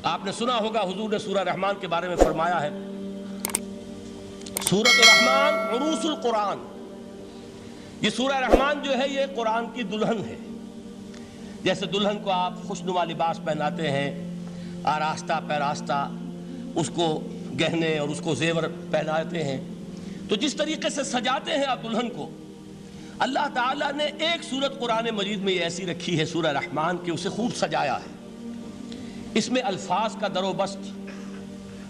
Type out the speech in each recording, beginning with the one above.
آپ نے سنا ہوگا حضور نے سورہ رحمان کے بارے میں فرمایا ہے، سورۃ الرحمن عروس القرآن، یہ سورہ رحمان جو ہے یہ قرآن کی دلہن ہے۔ جیسے دلہن کو آپ خوشنما لباس پہناتے ہیں، آراستہ پیراستہ اس کو گہنے اور اس کو زیور پہناتے ہیں، تو جس طریقے سے سجاتے ہیں آپ دلہن کو، اللہ تعالیٰ نے ایک سورت قرآن مجید میں یہ ایسی رکھی ہے سورہ رحمان کہ اسے خوب سجایا ہے۔ اس میں الفاظ کا در و بست،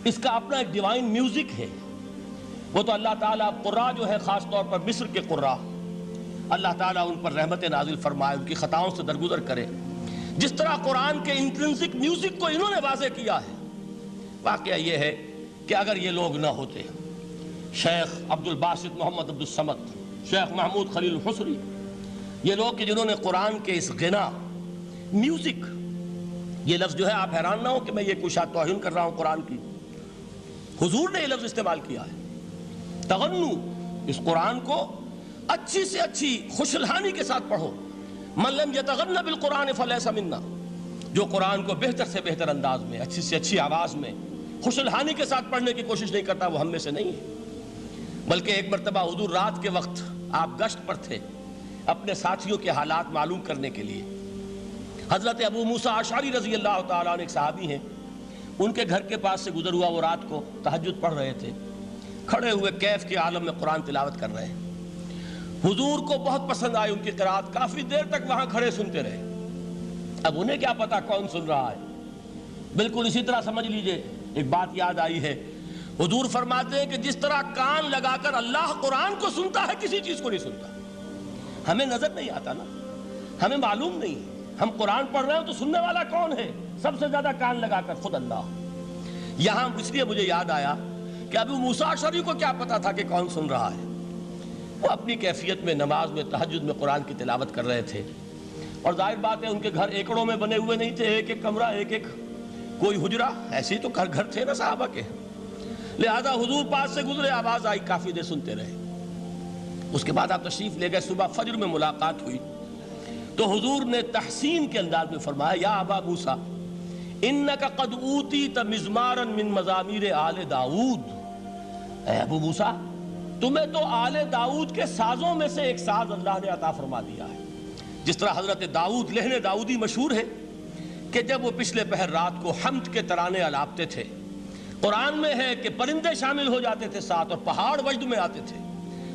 اس کا اپنا ایک ڈیوائن میوزک ہے۔ وہ تو اللہ تعالیٰ قراء جو ہے خاص طور پر مصر کے قراء، اللہ تعالیٰ ان پر رحمت نازل فرمائے، ان کی خطاؤں سے درگزر کرے۔ جس طرح قرآن کے انٹرنسک میوزک کو انہوں نے واضح کیا ہے، واقعہ یہ ہے کہ اگر یہ لوگ نہ ہوتے، شیخ عبد الباسط محمد عبد الصمد، شیخ محمود خلیل الحصری، یہ لوگ کہ جنہوں نے قرآن کے اس غنا میوزک، یہ لفظ جو ہے آپ حیران نہ ہو کہ میں یہ کوئی شاید توہین کر رہا ہوں قرآن کی، حضور نے یہ لفظ استعمال کیا ہے، تغنو، اس قرآن کو اچھی سے اچھی خوشلہانی کے ساتھ پڑھو۔ من لم یتغن بالقرآن فلیس منا، جو قرآن کو بہتر سے بہتر انداز میں، اچھی سے اچھی آواز میں، خوشلہانی کے ساتھ پڑھنے کی کوشش نہیں کرتا، وہ ہم میں سے نہیں ہے۔ بلکہ ایک مرتبہ حضور رات کے وقت آپ گشت پر تھے اپنے ساتھیوں کے حالات معلوم کرنے کے لیے۔ حضرت ابو موسیٰ اشعری رضی اللہ تعالیٰ عنہ ایک صحابی ہیں، ان کے گھر کے پاس سے گزر ہوا، وہ رات کو تہجد پڑھ رہے تھے، کھڑے ہوئے کیف کے عالم میں قرآن تلاوت کر رہے ہیں۔ حضور کو بہت پسند آئی ان کی قرات، کافی دیر تک وہاں کھڑے سنتے رہے۔ اب انہیں کیا پتا کون سن رہا ہے، بالکل اسی طرح سمجھ لیجئے ایک بات یاد آئی ہے، حضور فرماتے ہیں کہ جس طرح کان لگا کر اللہ قرآن کو سنتا ہے کسی چیز کو نہیں سنتا۔ ہمیں نظر نہیں آتا نا، ہمیں معلوم نہیں، ہم قرآن پڑھ رہے ہیں تو سننے والا کون ہے؟ سب سے زیادہ کان لگا کر خود اللہ۔ یہاں اس لیے مجھے یاد آیا کہ ابو موسیٰ اشعری کو کیا پتا تھا کہ کون سن رہا ہے؟ وہ اپنی کیفیت میں نماز میں تہجد میں قرآن کی تلاوت کر رہے تھے، اور ظاہر بات ہے ان کے گھر ایکڑوں میں بنے ہوئے نہیں تھے، ایک ایک کمرہ، ایک ایک کوئی حجرہ، ایسے ہی تو گھر تھے نا صحابہ کے، لہذا حضور پاس سے گزرے، آواز آئی، کافی دیر سنتے رہے۔ اس کے بعد آپ تشریف لے گئے، صبح فجر میں ملاقات ہوئی تو حضور نے تحسین کے انداز میں فرمایا، یا ابا موسیٰ انک قد اوتیت مزمارا من مزامیر آل داؤد، اے ابو موسیٰ تمہیں تو آل داؤد کے سازوں میں سے ایک ساز اللہ نے عطا فرما دیا ہے۔ جس طرح حضرت داؤد، لہن داؤدی مشہور ہے کہ جب وہ پچھلے پہر رات کو حمد کے ترانے الاپتے تھے، قرآن میں ہے کہ پرندے شامل ہو جاتے تھے ساتھ، اور پہاڑ وجد میں آتے تھے،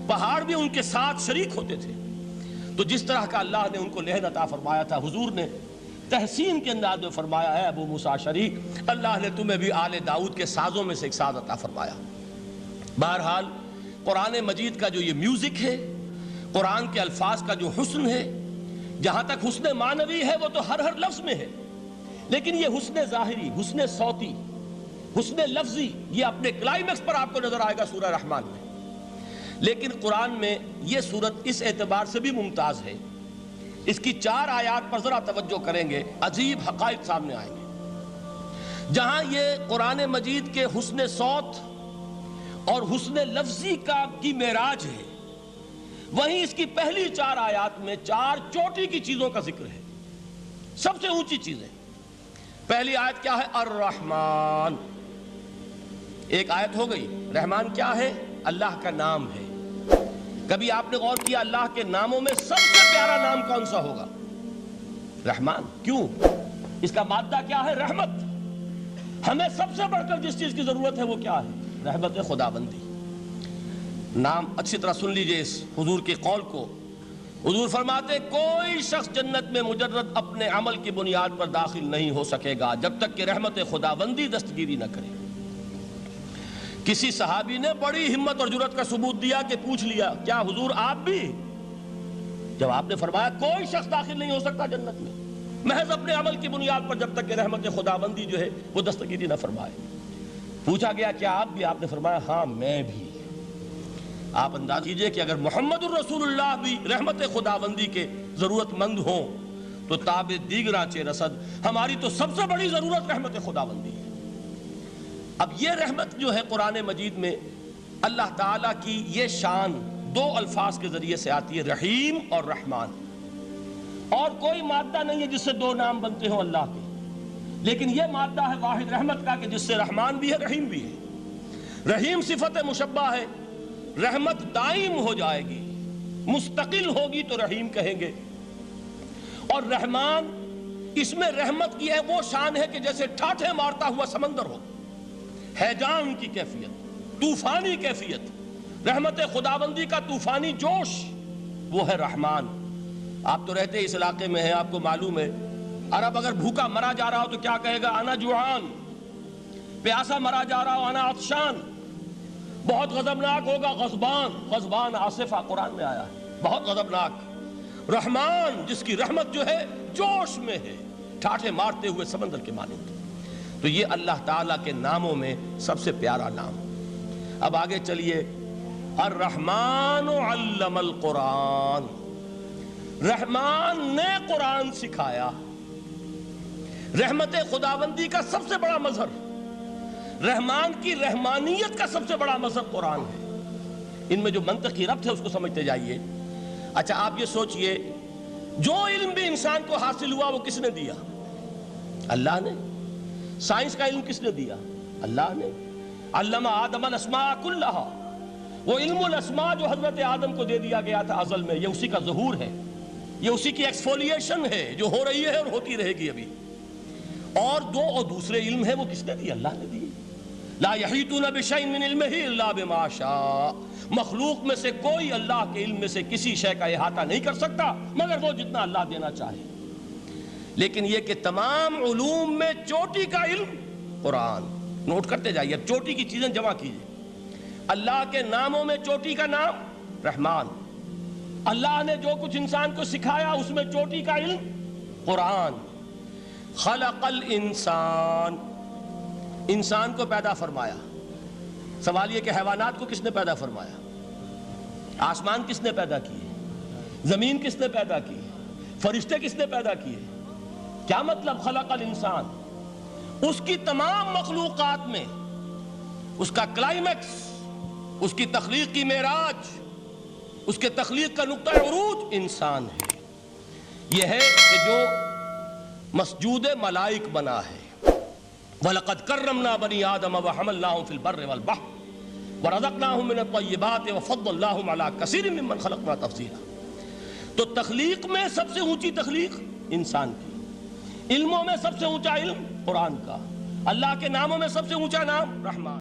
پہاڑ بھی ان کے ساتھ شریک ہوتے تھے۔ تو جس طرح کا اللہ نے ان کو لہن عطا فرمایا تھا، حضور نے تحسین کے انداز میں فرمایا ہے ابو موسیٰ اشعری، اللہ نے تمہیں بھی آل داؤد کے سازوں میں سے ایک ساز عطا فرمایا۔ بہرحال قرآن مجید کا جو یہ میوزک ہے، قرآن کے الفاظ کا جو حسن ہے، جہاں تک حسن معنوی ہے وہ تو ہر لفظ میں ہے، لیکن یہ حسن ظاہری، حسن صوتی، حسن لفظی، یہ اپنے کلائمیکس پر آپ کو نظر آئے گا سورہ رحمان میں۔ لیکن قرآن میں یہ سورت اس اعتبار سے بھی ممتاز ہے، اس کی 4 آیات پر ذرا توجہ کریں گے، عجیب حقائق سامنے آئیں گے۔ جہاں یہ قرآن مجید کے حسن صوت اور حسن لفظی کی معراج ہے، وہیں اس کی پہلی 4 آیات میں 4 چوٹی کی چیزوں کا ذکر ہے، سب سے اونچی چیزیں۔ پہلی آیت کیا ہے؟ الرحمن، ایک آیت ہو گئی۔ رحمان کیا ہے؟ اللہ کا نام ہے۔ کبھی آپ نے غور کیا اللہ کے ناموں میں سب سے پیارا نام کون سا ہوگا؟ رحمان۔ کیوں؟ اس کا مادہ کیا ہے؟ رحمت۔ ہمیں سب سے بڑھ کر جس چیز کی ضرورت ہے وہ کیا ہے؟ رحمت خداوندی۔ نام اچھی طرح سن لیجئے اس حضور کے قول کو۔ حضور فرماتے کوئی شخص جنت میں مجرد اپنے عمل کی بنیاد پر داخل نہیں ہو سکے گا جب تک کہ رحمت خداوندی دستگیری نہ کرے۔ کسی صحابی نے بڑی ہمت اور جرأت کا ثبوت دیا کہ پوچھ لیا، کیا حضور آپ بھی؟ جب آپ نے فرمایا کوئی شخص داخل نہیں ہو سکتا جنت میں محض اپنے عمل کی بنیاد پر جب تک کہ رحمت خداوندی جو ہے وہ دستگیری نہ فرمائے۔ پوچھا گیا کیا آپ بھی؟ آپ نے فرمایا ہاں میں بھی۔ آپ انداز کیجئے کہ اگر محمد الرسول اللہ بھی رحمت خداوندی کے ضرورت مند ہوں تو تاب دیگراں چے رسد، ہماری تو سب سے بڑی ضرورت رحمت خداوندی ہے۔ اب یہ رحمت جو ہے قرآن مجید میں اللہ تعالیٰ کی یہ شان 2 الفاظ کے ذریعے سے آتی ہے، رحیم اور رحمان، اور کوئی مادہ نہیں ہے جس سے 2 نام بنتے ہوں اللہ کے۔ لیکن یہ مادہ ہے واحد رحمت کا کہ جس سے رحمان بھی ہے رحیم بھی ہے۔ رحیم صفت مشبہ ہے، رحمت دائم ہو جائے گی، مستقل ہوگی تو رحیم کہیں گے۔ اور رحمان، اس میں رحمت کی ہے وہ شان ہے کہ جیسے ٹھاٹھے مارتا ہوا سمندر ہو، ہیجان کی کیفیت، طوفانی کیفیت، رحمت خداوندی کا طوفانی جوش، وہ ہے رحمان۔ آپ تو رہتے اس علاقے میں ہیں، آپ کو معلوم ہے عرب اگر بھوکا مرا جا رہا ہو تو کیا کہے گا؟ انا جوعان۔ پیاسا مرا جا رہا ہو انا عطشان۔ بہت غضبناک ہوگا غضبان، غضبان آصفہ قرآن میں آیا ہے، بہت غضبناک۔ رحمان جس کی رحمت جو ہے جوش میں ہے، ٹھاٹھے مارتے ہوئے سمندر کے مانند۔ تو یہ اللہ تعالیٰ کے ناموں میں سب سے پیارا نام۔ اب آگے چلیے، الرحمن علم القرآن، رحمان نے قرآن سکھایا۔ رحمت خداوندی کا سب سے بڑا مظہر، رحمان کی رحمانیت کا سب سے بڑا مظہر قرآن ہے۔ ان میں جو منطقی ربط ہے اس کو سمجھتے جائیے۔ اچھا آپ یہ سوچئے، جو علم بھی انسان کو حاصل ہوا وہ کس نے دیا؟ اللہ نے۔ سائنس کا علم کس نے دیا؟ اللہ نے۔ علم آدم الاسماء کلہا، وہ علم الاسماء جو حضرت آدم کو دے دیا گیا تھا ازل میں، یہ اسی کا ظہور ہے، یہ اسی کی ایکسفولیشن ہے جو ہو رہی ہے اور ہوتی رہے گی ابھی۔ اور دوسرے علم ہے وہ کس نے دی؟ اللہ نے دی۔ لا یحیطون بشیء من علمہ الا بما شاء، مخلوق میں سے کوئی اللہ کے علم میں سے کسی شے کا احاطہ نہیں کر سکتا مگر وہ جتنا اللہ دینا چاہے۔ لیکن یہ کہ تمام علوم میں چوٹی کا علم قرآن، نوٹ کرتے جائیے، اب چوٹی کی چیزیں جمع کیجئے۔ اللہ کے ناموں میں چوٹی کا نام رحمان، اللہ نے جو کچھ انسان کو سکھایا اس میں چوٹی کا علم قرآن۔ خلق الانسان، انسان کو پیدا فرمایا۔ سوال یہ کہ حیوانات کو کس نے پیدا فرمایا؟ آسمان کس نے پیدا کیے؟ زمین کس نے پیدا کی؟ فرشتے کس نے پیدا کیے؟ کیا مطلب خلق الانسان؟ اس کی تمام مخلوقات میں اس کا کلائمیکس، اس کی تخلیق کی معراج، اس کے تخلیق کا نقطہ عروج انسان ہے۔ یہ ہے کہ جو مسجود ملائک بنا ہے۔ وَلَقَدْ كَرَّمْنَا بَنِي آدَمَ وَحَمَلْنَاهُمْ فِي الْبَرِّ وَالْبَحْرِ وَرَزَقْنَاهُمْ مِنَ الطَّيِّبَاتِ وَفَضَّلْنَاهُمْ عَلَى كَثِيرٍ مِّمَّنْ خَلَقْنَا تَفْضِيلًا۔ تو تخلیق میں سب سے اونچی تخلیق انسان کی، علموں میں سب سے اونچا علم قرآن کا، اللہ کے ناموں میں سب سے اونچا نام رحمان۔